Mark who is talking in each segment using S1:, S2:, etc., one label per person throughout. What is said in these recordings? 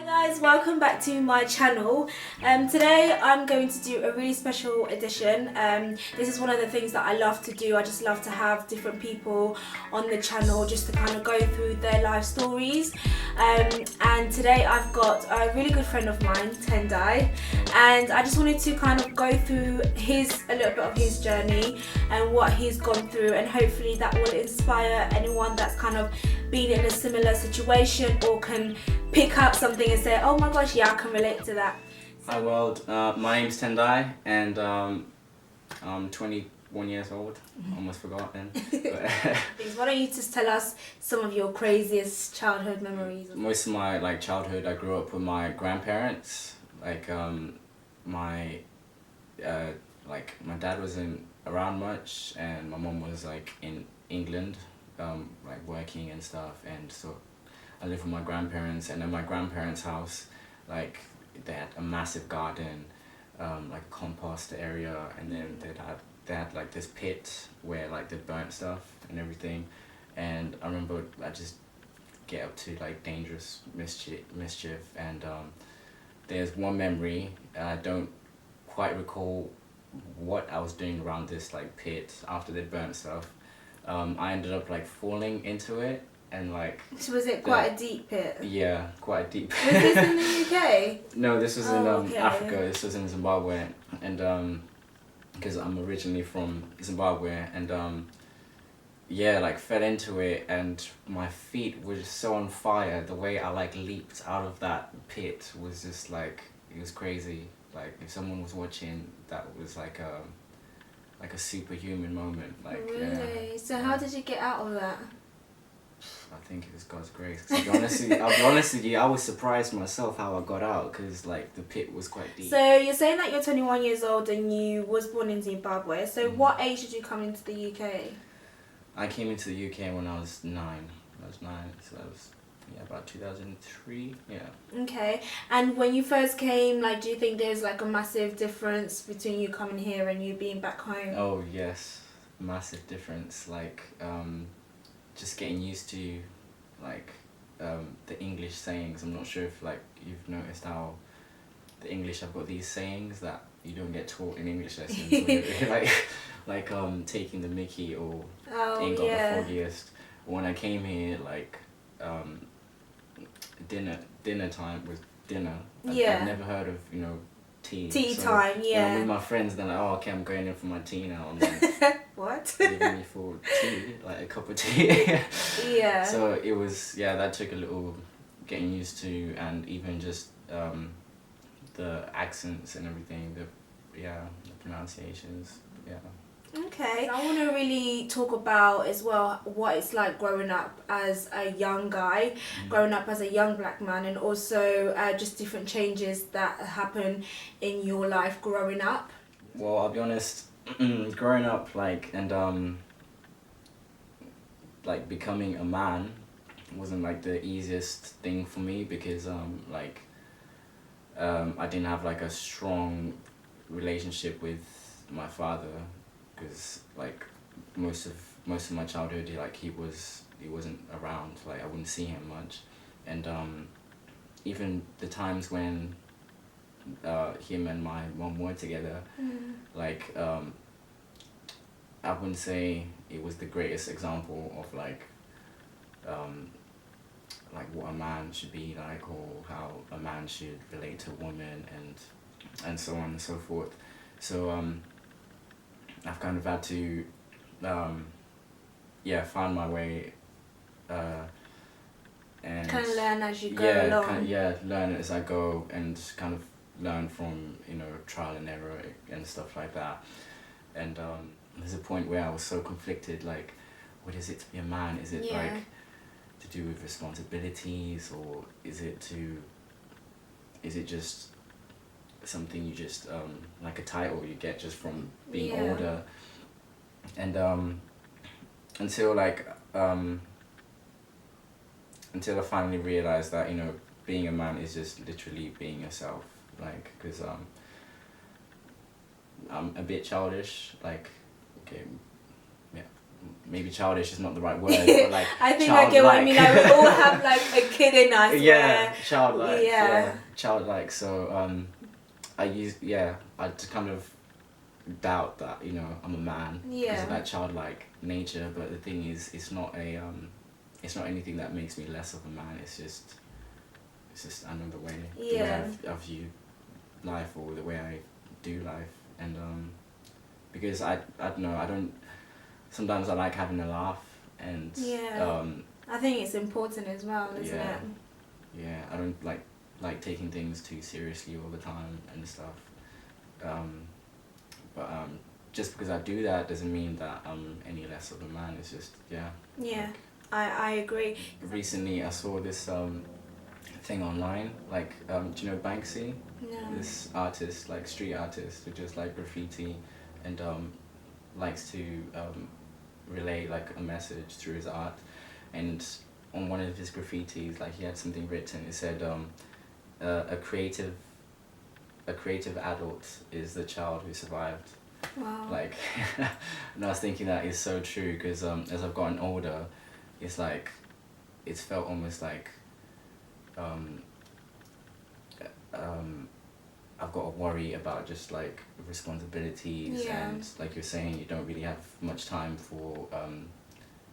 S1: Guys, welcome back to my channel. Today I'm going to do a really special edition. This is one of the things that I love to do. I just love to have different people on the channel just to kind of go through their life stories. And today I've got a really good friend of mine, Tendai, and I just wanted to kind of go through a little bit of his journey and what he's gone through, and hopefully that will inspire anyone that's kind of been in a similar situation or can pick up something and say, oh my gosh, yeah, I can relate to that.
S2: Hi world, my name's Tendai and I'm 21 years old. Almost forgot then.
S1: Please, why don't you just tell us some of your craziest childhood memories?
S2: Most of my childhood, I grew up with my grandparents. My dad wasn't around much, and my mom was in England, working and stuff, and so I lived with my grandparents. And in my grandparents' house, they had a massive garden, a compost area, and then they had this pit where they burnt stuff and everything. And I remember I just get up to dangerous mischief, and there's one memory. I don't quite recall what I was doing around this pit after they burnt stuff. I ended up falling into it, and
S1: So was it quite a deep pit?
S2: Yeah, quite a deep pit.
S1: Was this in the UK?
S2: No, this was in
S1: okay.
S2: Africa. This was in Zimbabwe, and because I'm originally from Zimbabwe, and fell into it, and my feet were just so on fire. The way I leaped out of that pit was just it was crazy. If someone was watching, that was like a superhuman moment.
S1: Really?
S2: Yeah.
S1: So how did you get out of that?
S2: I think it was God's grace. I'll be honest with you, I was surprised myself how I got out, because the pit was quite deep.
S1: So you're saying that you're 21 years old and you was born in Zimbabwe. So what age did you come into the UK?
S2: I came into the UK when I was 9. I was 9, so that was about 2003. Yeah.
S1: Okay. And when you first came, do you think there's a massive difference between you coming here and you being back home?
S2: Oh yes, massive difference. Just getting used to the English sayings. I'm not sure if you've noticed how the English have got these sayings that you don't get taught in English lessons. Taking the mickey, or ain't got the foggiest. When I came here, dinner time was dinner. I've never heard of tea.
S1: Tea time, yeah.
S2: When I'm with my friends, they're like, oh, okay, I'm going in for my tea now. I'm
S1: what?
S2: Giving me for tea, a cup of tea.
S1: Yeah.
S2: So it was, that took a little getting used to, and even just the accents and everything, the pronunciations, yeah.
S1: Okay. I want to really talk about as well what it's like growing up as a young guy, growing up as a young black man, and also just different changes that happen in your life growing up.
S2: Well, I'll be honest, growing up becoming a man wasn't the easiest thing for me, because I didn't have a strong relationship with my father, because most of my childhood he wasn't around. I wouldn't see him much, and even the times when him and my mom were together, I wouldn't say it was the greatest example of what a man should be or how a man should relate to a woman, and so on and so forth. So I've kind of had to find my way, and
S1: kind of learn as you go along.
S2: Learn as I go, and kind of learn from trial and error and stuff like that. And there's a point where I was so conflicted, what is it to be a man? Is it to do with responsibilities, or is it just something you just a title you get just from being older? And until I finally realized that being a man is just literally being yourself, because I'm a bit childish, maybe childish is not the right word, but like
S1: I think I get what you mean. Like we all have like a kid in us.
S2: Yeah,
S1: where,
S2: childlike.
S1: Yeah.
S2: Yeah, childlike. So I just kind of doubt that, you know, I'm a man because of that childlike nature. But the thing is, it's not anything that makes me less of a man. It's just another way, the way I view life, or the way I do life. And because I don't know, sometimes I like having a laugh, and
S1: I think it's important as well, isn't it?
S2: Yeah, I don't like taking things too seriously all the time and stuff. But just because I do that doesn't mean that I'm any less of a man. It's just
S1: Yeah, I agree.
S2: Recently I saw this thing online, like do you know Banksy?
S1: No.
S2: This artist, like street artist, who just like graffiti and likes to relay like a message through his art. And on one of his graffitis, like he had something written. It said a creative adult is the child who survived.
S1: Wow.
S2: Like and I was thinking that is so true, because as I've gotten older, it's like it's felt almost like I've got to worry about just like responsibilities, and like you're saying, you don't really have much time for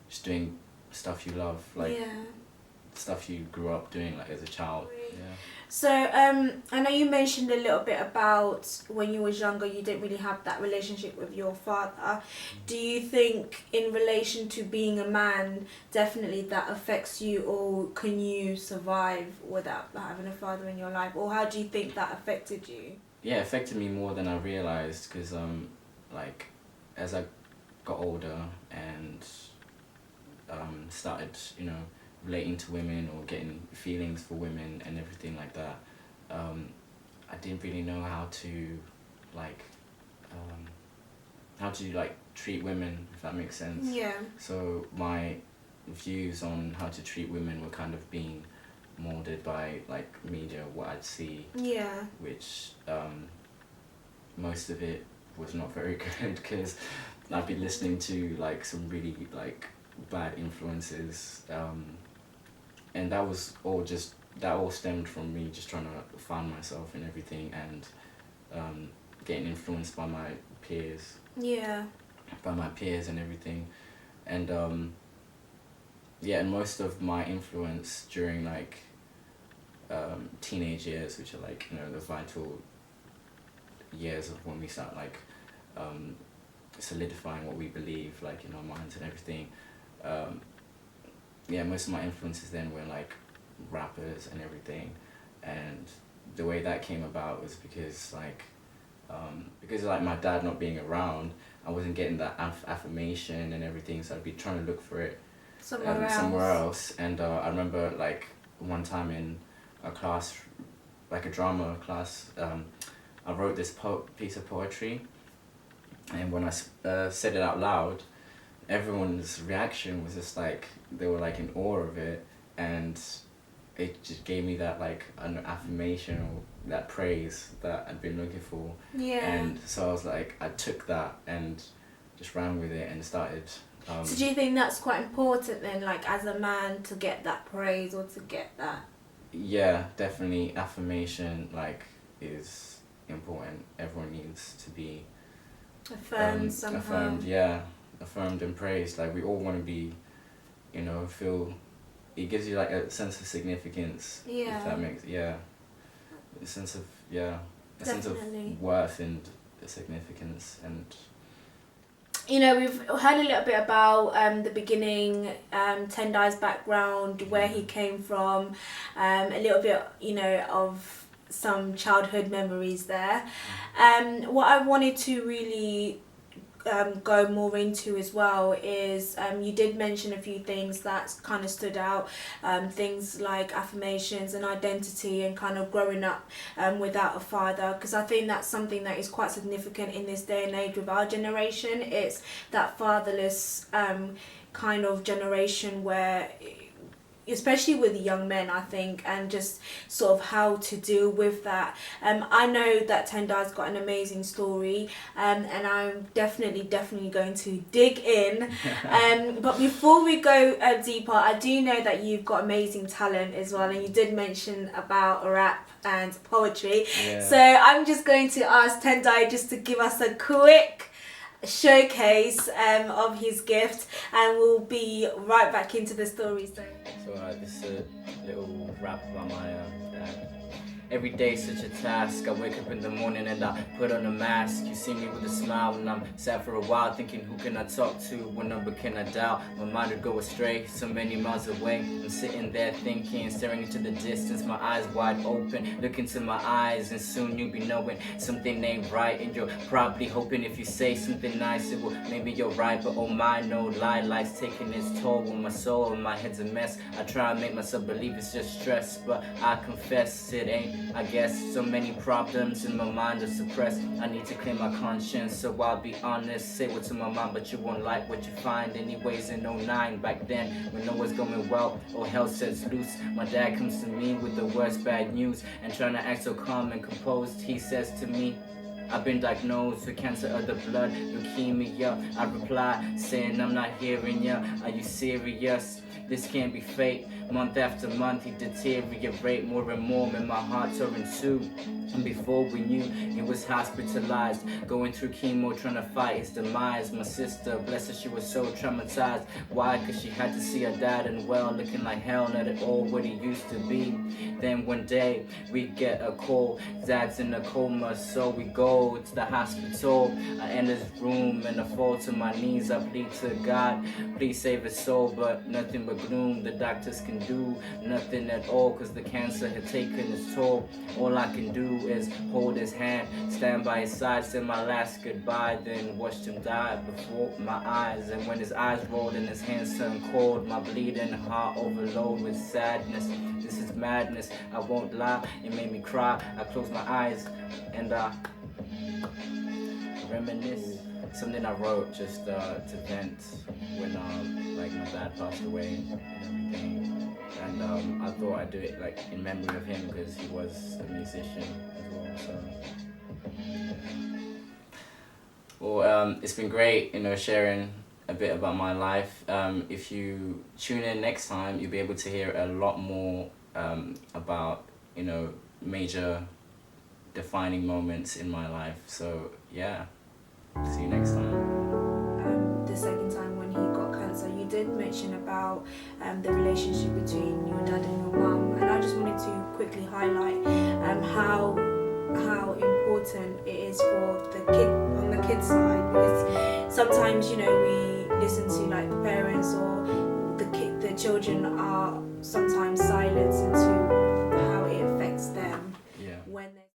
S2: just doing stuff you love, like stuff you grew up doing like as a child. Yeah.
S1: So I know you mentioned a little bit about when you was younger you didn't really have that relationship with your father. Do you think in relation to being a man definitely that affects you, or can you survive without having a father in your life, or how do you think that affected you?
S2: Yeah, it affected me more than I realised, because like as I got older and started, you know, relating to women or getting feelings for women and everything like that, I didn't really know how to treat women, if that makes sense.
S1: Yeah.
S2: So my views on how to treat women were kind of being molded by like media, what I'd see.
S1: Yeah.
S2: Which most of it was not very good, because I'd be listening to like some really like bad influences, and that all stemmed from me just trying to find myself in everything, and getting influenced by my peers.
S1: Yeah.
S2: By my peers and everything, and and most of my influence during like teenage years, which are like, you know, the vital years of when we start like solidifying what we believe like in our minds and everything. Most of my influences then were like rappers and everything, and the way that came about was because like my dad not being around, I wasn't getting that affirmation and everything, so I'd be trying to look for it somewhere else. And I remember like one time in a class, like a drama class, I wrote this piece of poetry, and when I said it out loud, everyone's reaction was just like, they were like in awe of it, and it just gave me that like an affirmation or that praise that I'd been looking for.
S1: Yeah.
S2: And so I was like, I took that and just ran with it and started.
S1: So do you think that's quite important then, like as a man, to get that praise or to get that?
S2: Yeah, definitely affirmation like is important. Everyone needs to be
S1: affirmed somehow.
S2: Affirmed and praised. Like we all want to be, you know, feel. It gives you like a sense of significance.
S1: Yeah.
S2: If that makes a sense of sense of worth and significance. And
S1: you know, we've heard a little bit about the beginning, Tendai's background, where he came from, a little bit, you know, of some childhood memories there. What I wanted to really go more into as well is you did mention a few things that kind of stood out, things like affirmations and identity and kind of growing up without a father, because I think that's something that is quite significant in this day and age with our generation. It's that fatherless kind of generation where especially with young men, I think, and just sort of how to deal with that. I know that Tendai's got an amazing story, and I'm definitely going to dig in. But before we go deeper, I do know that you've got amazing talent as well, and you did mention about rap and poetry.
S2: Yeah.
S1: So I'm just going to ask Tendai just to give us a quick showcase of his gift, and we'll be right back into the story.
S2: So this is a little rap about my dad. Every day's such a task. I wake up in the morning and I put on a mask. You see me with a smile when I'm sad for a while, thinking who can I talk to, what number can I dial? My mind would go astray, so many miles away. I'm sitting there thinking, staring into the distance, my eyes wide open. Look into my eyes and soon you'll be knowing something ain't right. And you're probably hoping if you say something nice, it will, maybe you're right. But oh my, no lie, life's taking its toll on my soul and my head's a mess. I try and make myself believe it's just stress, but I confess it ain't. I guess so many problems in my mind are suppressed. I need to clear my conscience, so I'll be honest. Say what's in my mind, but you won't like what you find. Anyways, in 09, back then, when no one's going well, all hell sets loose, my dad comes to me with the worst bad news. And trying to act so calm and composed, he says to me, I've been diagnosed with cancer of the blood, leukemia. I reply, saying I'm not hearing ya. Are you serious? This can't be fake. Month after month he deteriorate more and more, and my heart tore in two. And before we knew, he was hospitalized, going through chemo, trying to fight his demise. My sister, bless her, she was so traumatized. Why? Cause she had to see her dad and well, looking like hell, not at all what he used to be. Then one day we get a call, dad's in a coma, so we go to the hospital. I enter his room and I fall to my knees. I plead to God, please save his soul, but nothing but gloom. The doctors can do nothing at all, cause the cancer had taken its toll. All I can do is hold his hand, stand by his side, say my last goodbye, then watched him die before my eyes. And when his eyes rolled and his hands turned cold, my bleeding heart overloaded with sadness. This is madness, I won't lie, it made me cry. I closed my eyes and I reminisce. Something I wrote just to vent when like my dad passed away and everything. And I thought I'd do it like in memory of him because he was a musician as well. So well, it's been great, sharing a bit about my life. If you tune in next time, you'll be able to hear a lot more about major defining moments in my life. So yeah, see you next time.
S1: The second time when he got cancer, you did mention about the relationship between your dad and your mum, and I just wanted to quickly highlight how important it is for the kid on the kid's side, because sometimes we listen to like the parents or the children are sometimes silent into how it affects them when they